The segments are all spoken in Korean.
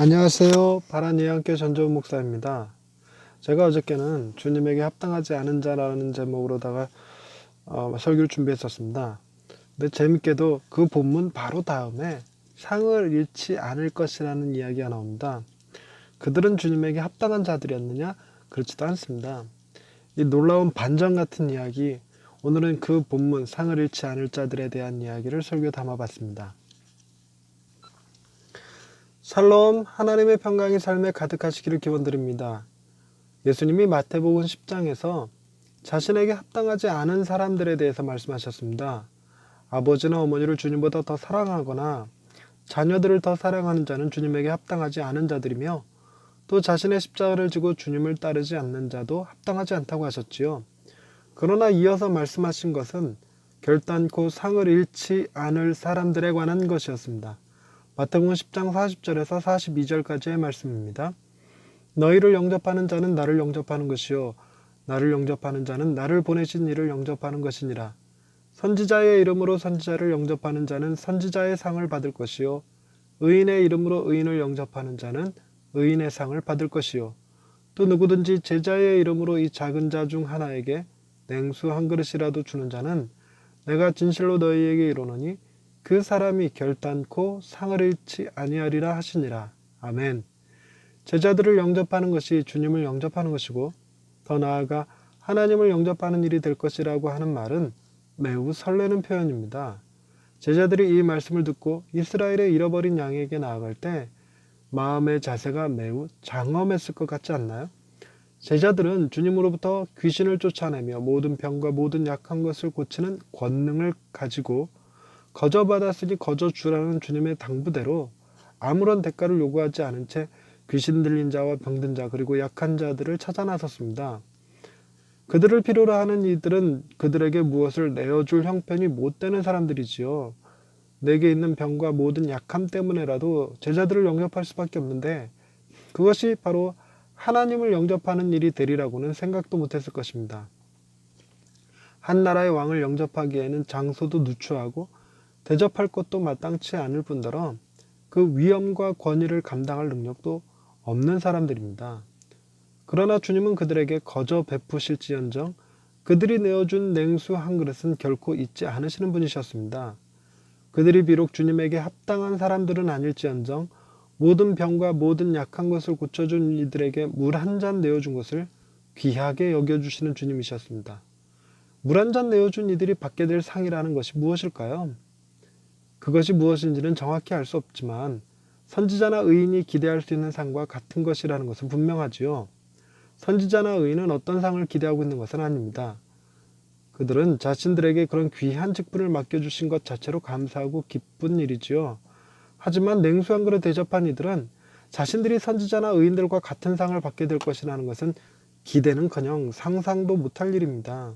안녕하세요. 바란예언교회 전조훈 목사입니다. 제가 어저께는 주님에게 합당하지 않은 자라는 제목으로다가 설교를 준비했었습니다. 근데 재밌게도 그 본문 바로 다음에 상을 잃지 않을 것이라는 이야기가 나옵니다. 그들은 주님에게 합당한 자들이었느냐? 그렇지도 않습니다. 이 놀라운 반전 같은 이야기, 오늘은 그 본문 상을 잃지 않을 자들에 대한 이야기를 설교 담아봤습니다. 샬롬, 하나님의 평강이 삶에 가득하시기를 기원드립니다. 예수님이 마태복음 10장에서 자신에게 합당하지 않은 사람들에 대해서 말씀하셨습니다. 아버지나 어머니를 주님보다 더 사랑하거나 자녀들을 더 사랑하는 자는 주님에게 합당하지 않은 자들이며, 또 자신의 십자가를 지고 주님을 따르지 않는 자도 합당하지 않다고 하셨지요. 그러나 이어서 말씀하신 것은 결단코 상을 잃지 않을 사람들에 관한 것이었습니다. 마태복음 10장 40절에서 42절까지의 말씀입니다. 너희를 영접하는 자는 나를 영접하는 것이요 나를 영접하는 자는 나를 보내신 이를 영접하는 것이니라. 선지자의 이름으로 선지자를 영접하는 자는 선지자의 상을 받을 것이요 의인의 이름으로 의인을 영접하는 자는 의인의 상을 받을 것이요 또 누구든지 제자의 이름으로 이 작은 자 중 하나에게 냉수 한 그릇이라도 주는 자는 내가 진실로 너희에게 이르노니 그 사람이 결단코 상을 잃지 아니하리라 하시니라. 아멘. 제자들을 영접하는 것이 주님을 영접하는 것이고, 더 나아가 하나님을 영접하는 일이 될 것이라고 하는 말은 매우 설레는 표현입니다. 제자들이 이 말씀을 듣고 이스라엘의 잃어버린 양에게 나아갈 때 마음의 자세가 매우 장엄했을 것 같지 않나요? 제자들은 주님으로부터 귀신을 쫓아내며 모든 병과 모든 약한 것을 고치는 권능을 가지고 거저 받았으니 거저 주라는 주님의 당부대로 아무런 대가를 요구하지 않은 채 귀신 들린 자와 병든 자 그리고 약한 자들을 찾아 나섰습니다. 그들을 필요로 하는 이들은 그들에게 무엇을 내어줄 형편이 못 되는 사람들이지요. 내게 있는 병과 모든 약함 때문에라도 제자들을 영접할 수밖에 없는데, 그것이 바로 하나님을 영접하는 일이 되리라고는 생각도 못했을 것입니다. 한 나라의 왕을 영접하기에는 장소도 누추하고 대접할 것도 마땅치 않을 뿐더러 그 위엄과 권위를 감당할 능력도 없는 사람들입니다. 그러나 주님은 그들에게 거저 베푸실지언정 그들이 내어준 냉수 한 그릇은 결코 잊지 않으시는 분이셨습니다. 그들이 비록 주님에게 합당한 사람들은 아닐지언정 모든 병과 모든 약한 것을 고쳐준 이들에게 물 한 잔 내어준 것을 귀하게 여겨주시는 주님이셨습니다. 물 한 잔 내어준 이들이 받게 될 상이라는 것이 무엇일까요? 그것이 무엇인지는 정확히 알 수 없지만 선지자나 의인이 기대할 수 있는 상과 같은 것이라는 것은 분명하지요. 선지자나 의인은 어떤 상을 기대하고 있는 것은 아닙니다. 그들은 자신들에게 그런 귀한 직분을 맡겨주신 것 자체로 감사하고 기쁜 일이지요. 하지만 냉수 한 그릇 대접한 이들은 자신들이 선지자나 의인들과 같은 상을 받게 될 것이라는 것은 기대는커녕 상상도 못할 일입니다.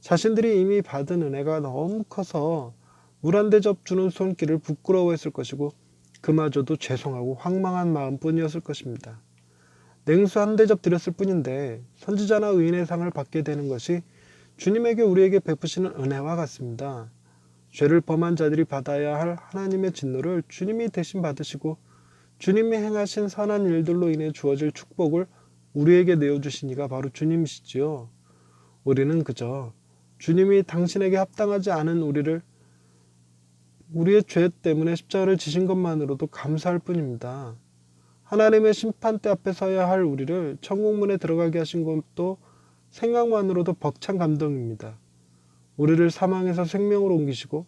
자신들이 이미 받은 은혜가 너무 커서 물 한 대접 주는 손길을 부끄러워했을 것이고 그마저도 죄송하고 황망한 마음뿐이었을 것입니다. 냉수 한 대접 드렸을 뿐인데 선지자나 의인의 상을 받게 되는 것이 주님에게 우리에게 베푸시는 은혜와 같습니다. 죄를 범한 자들이 받아야 할 하나님의 진노를 주님이 대신 받으시고 주님이 행하신 선한 일들로 인해 주어질 축복을 우리에게 내어주신 이가 바로 주님이시지요. 우리는 그저 주님이 당신에게 합당하지 않은 우리의 죄 때문에 십자가를 지신 것만으로도 감사할 뿐입니다. 하나님의 심판대 앞에 서야 할 우리를 천국문에 들어가게 하신 것도 생각만으로도 벅찬 감동입니다. 우리를 사망에서 생명으로 옮기시고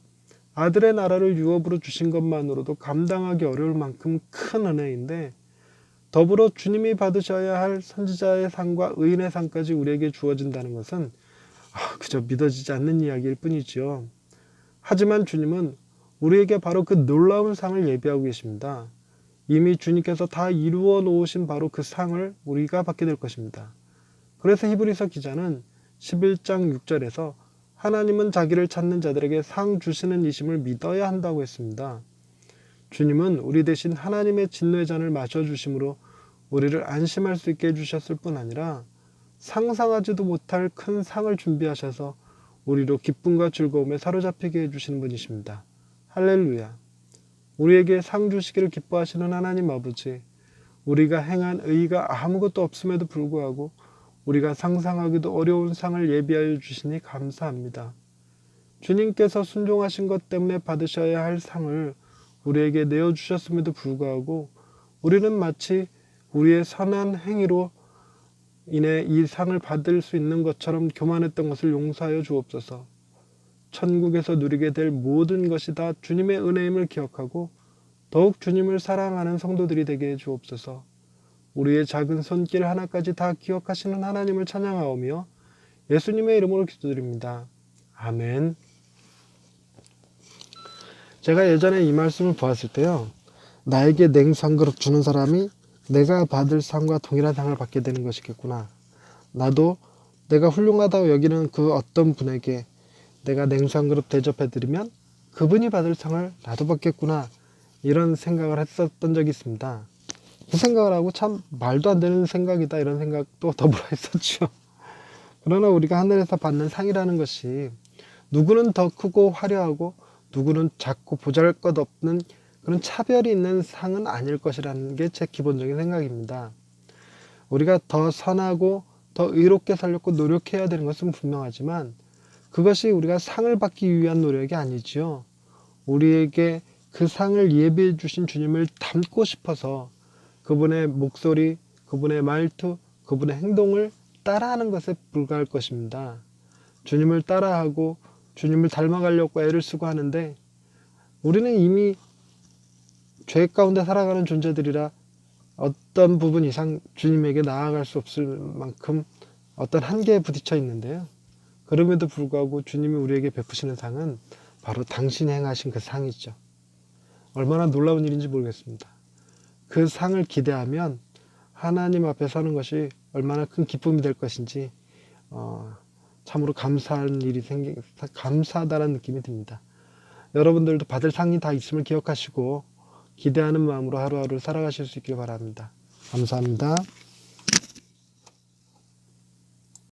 아들의 나라를 유업으로 주신 것만으로도 감당하기 어려울 만큼 큰 은혜인데, 더불어 주님이 받으셔야 할 선지자의 상과 의인의 상까지 우리에게 주어진다는 것은 그저 믿어지지 않는 이야기일 뿐이지요. 하지만 주님은 우리에게 바로 그 놀라운 상을 예비하고 계십니다. 이미 주님께서 다 이루어 놓으신 바로 그 상을 우리가 받게 될 것입니다. 그래서 히브리서 기자는 11장 6절에서 하나님은 자기를 찾는 자들에게 상 주시는 이심을 믿어야 한다고 했습니다. 주님은 우리 대신 하나님의 진노의 잔을 마셔주심으로 우리를 안심할 수 있게 해주셨을 뿐 아니라 상상하지도 못할 큰 상을 준비하셔서 우리로 기쁨과 즐거움에 사로잡히게 해주시는 분이십니다. 할렐루야. 우리에게 상 주시기를 기뻐하시는 하나님 아버지, 우리가 행한 의의가 아무것도 없음에도 불구하고 우리가 상상하기도 어려운 상을 예비하여 주시니 감사합니다. 주님께서 순종하신 것 때문에 받으셔야 할 상을 우리에게 내어주셨음에도 불구하고 우리는 마치 우리의 선한 행위로 인해 이 상을 받을 수 있는 것처럼 교만했던 것을 용서하여 주옵소서. 천국에서 누리게 될 모든 것이 다 주님의 은혜임을 기억하고 더욱 주님을 사랑하는 성도들이 되게 해 주옵소서. 우리의 작은 손길 하나까지 다 기억하시는 하나님을 찬양하오며 예수님의 이름으로 기도드립니다. 아멘. 제가 예전에 이 말씀을 보았을 때요, 나에게 냉수 한 그릇 주는 사람이 내가 받을 상과 동일한 상을 받게 되는 것이겠구나. 나도 내가 훌륭하다고 여기는 그 어떤 분에게 내가 냉수 한 그릇 대접해드리면 그분이 받을 상을 나도 받겠구나, 이런 생각을 했었던 적이 있습니다. 그 생각을 하고 참 말도 안 되는 생각이다, 이런 생각도 더불어 했었죠. 그러나 우리가 하늘에서 받는 상이라는 것이 누구는 더 크고 화려하고 누구는 작고 보잘것없는 그런 차별이 있는 상은 아닐 것이라는 게 제 기본적인 생각입니다. 우리가 더 선하고 더 의롭게 살려고 노력해야 되는 것은 분명하지만 그것이 우리가 상을 받기 위한 노력이 아니지요. 우리에게 그 상을 예비해 주신 주님을 닮고 싶어서 그분의 목소리, 그분의 말투, 그분의 행동을 따라하는 것에 불과할 것입니다. 주님을 따라하고 주님을 닮아가려고 애를 쓰고 하는데 우리는 이미 죄 가운데 살아가는 존재들이라 어떤 부분 이상 주님에게 나아갈 수 없을 만큼 어떤 한계에 부딪혀 있는데요. 그럼에도 불구하고 주님이 우리에게 베푸시는 상은 바로 당신이 행하신 그 상이죠. 얼마나 놀라운 일인지 모르겠습니다. 그 상을 기대하면 하나님 앞에 서는 것이 얼마나 큰 기쁨이 될 것인지 참으로 감사한 일이 감사하다는 느낌이 듭니다. 여러분들도 받을 상이 다 있음을 기억하시고 기대하는 마음으로 하루하루 살아가실 수 있길 바랍니다. 감사합니다.